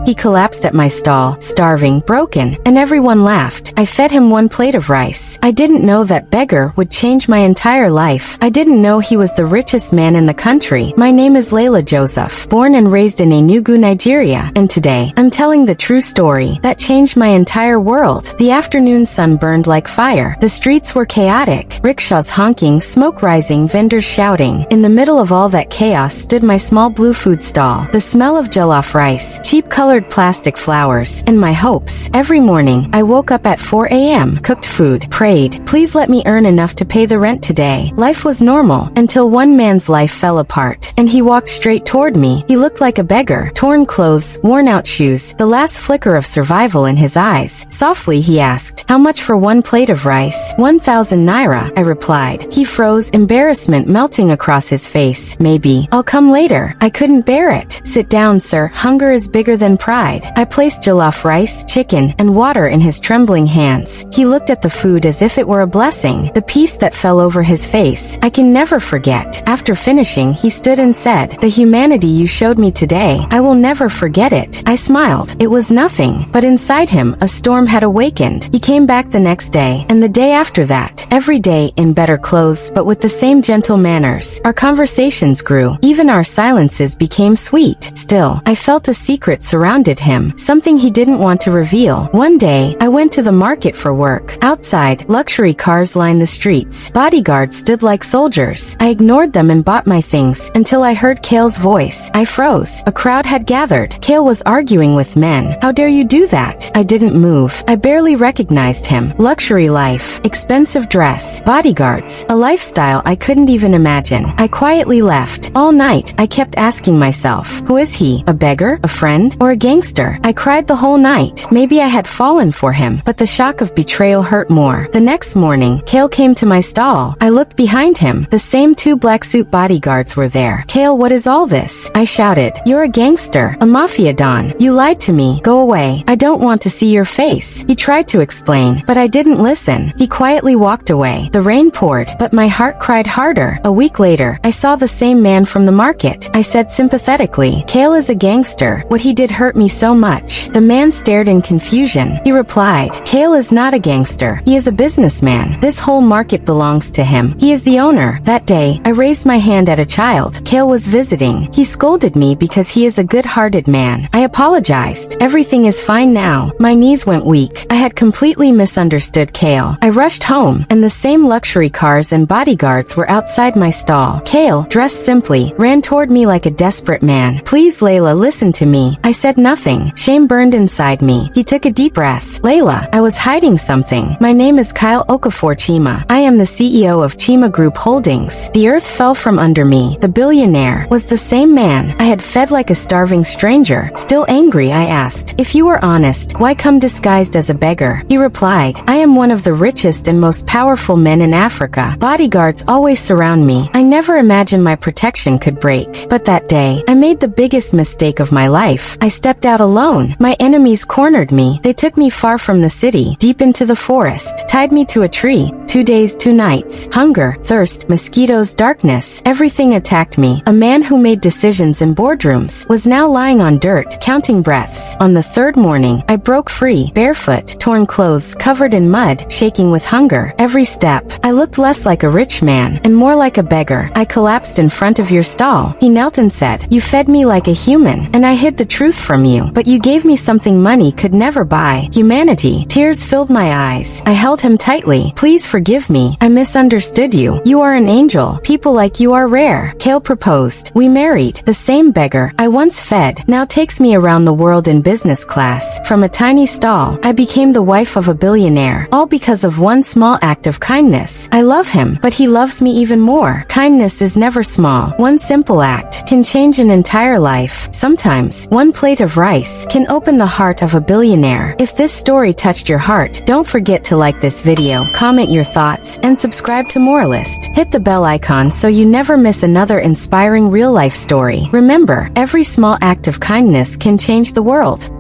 He collapsed at my stall, starving, broken, and everyone laughed. I fed him one plate of rice. I didn't know that Beggar would change my entire life. I didn't know he was the richest man in the country. My name is Leila Joseph, born and raised in Enugu, Nigeria, and today, I'm telling the true story that changed my entire world. The afternoon sun burned like fire. The streets were chaotic, rickshaws honking, smoke rising, vendors shouting. In the middle of all that chaos stood my small blue food stall. The smell of jollof rice, cheap colored plastic flowers, and my hopes. Every morning, I woke up at 4 a.m., cooked food, prayed, please let me earn enough to pay the rent today. Life was normal, until one man's life fell apart, and he walked straight toward me. He looked like a beggar, torn clothes, worn out shoes, the last flicker of survival in his eyes. Softly he asked, how much for one plate of rice? 1,000 naira, I replied. He froze, embarrassment melting across his face. Maybe, I'll come later. I couldn't bear it. Sit down, sir. Hunger is bigger than pride. I placed jollof rice, chicken, and water in his trembling hands. He looked at the food as if it were a blessing. The peace that fell over his face, I can never forget. After finishing, he stood and said, the humanity you showed me today, I will never forget it. I smiled. It was nothing, but inside him, a storm had awakened. He came back the next day, and the day after that. Every day, in better clothes, but with the same gentle manners. Our conversations grew. Even our silences became sweet. Still, I felt a secret surrounded him, something he didn't want to reveal. One day, I went to the market for work. Outside, luxury cars lined the streets. Bodyguards stood like soldiers. I ignored them and bought my things, until I heard Kale's voice. I froze. A crowd had gathered. Kale was arguing with men. How dare you do that? I didn't move. I barely recognized him. Luxury life, expensive dress, bodyguards, a lifestyle I couldn't even imagine. I quietly left. All night, I kept asking myself, who is he? A beggar? A friend? Or a gangster? I cried the whole night. Maybe I had fallen for him, but the shock of betrayal hurt more. The next morning, Kale came to my stall. I looked behind him. The same two black suit bodyguards were there. Kale, what is all this? I shouted. You're a gangster, a mafia don. You lied to me. Go away. I don't want to see your face. He tried to explain, but I didn't listen. He quietly walked away. The rain poured, but my heart cried harder. A week later, I saw the same man from the market. I said sympathetically, Kale is a gangster. What he did hurt me so much. The man stared in confusion. He replied, Kale is not a gangster. He is a businessman. This whole market belongs to him. He is the owner. That day, I raised my hand at a child. Kale was visiting. He scolded me because he is a good-hearted man. I apologized. Everything is fine now. My knees went weak. I had completely misunderstood Kale. I rushed home, and the same luxury cars and bodyguards were outside my stall. Kale, dressed simply, ran toward me like a desperate man. Please, Leila, listen to me. I said nothing. Shame burned inside me. He took a deep breath. Leila, I was hiding something. My name is Kyle Okafor Chima. I am the CEO of Chima Group Holdings. The earth fell from under me. The billionaire was the same man I had fed like a starving stranger. Still angry, I asked, if you were honest, why come disguised as a beggar? He replied, I am one of the richest and most powerful men in Africa. Bodyguards always surround me. I never imagined my protection could break. But that day, I made the biggest mistake of my life. I stepped out alone. My enemies cornered me. They took me far from the city, deep into the forest, tied me to a tree. 2 days, 2 nights. Hunger, thirst, mosquitoes, darkness. Everything attacked me. A man who made decisions in boardrooms was now lying on dirt, counting breaths. On the third morning, I broke free, barefoot, torn clothes, covered in mud, shaking with hunger. Every step, I looked less like a rich man and more like a beggar. I collapsed in front of your stall. He knelt and said, you fed me like a human, and I hid the truth from you. But you gave me something money could never buy. Humanity. Tears filled my eyes. I held him tightly. Please forgive me. I misunderstood you. You are an angel. People like you are rare. Kale proposed. We married. The same beggar I once fed now takes me around the world in business class. From a tiny stall, I became the wife of a billionaire, all because of one small act of kindness. I love him, but he loves me even more. Kindness is never small. One simple act can change an entire life. Sometimes, one plate of rice can open the heart of a billionaire. If this story touched your heart, don't forget to like this video, comment your thoughts, and subscribe to Moralist. Hit the bell icon so you never miss another inspiring real-life story. Remember, every small act of kindness can change the world.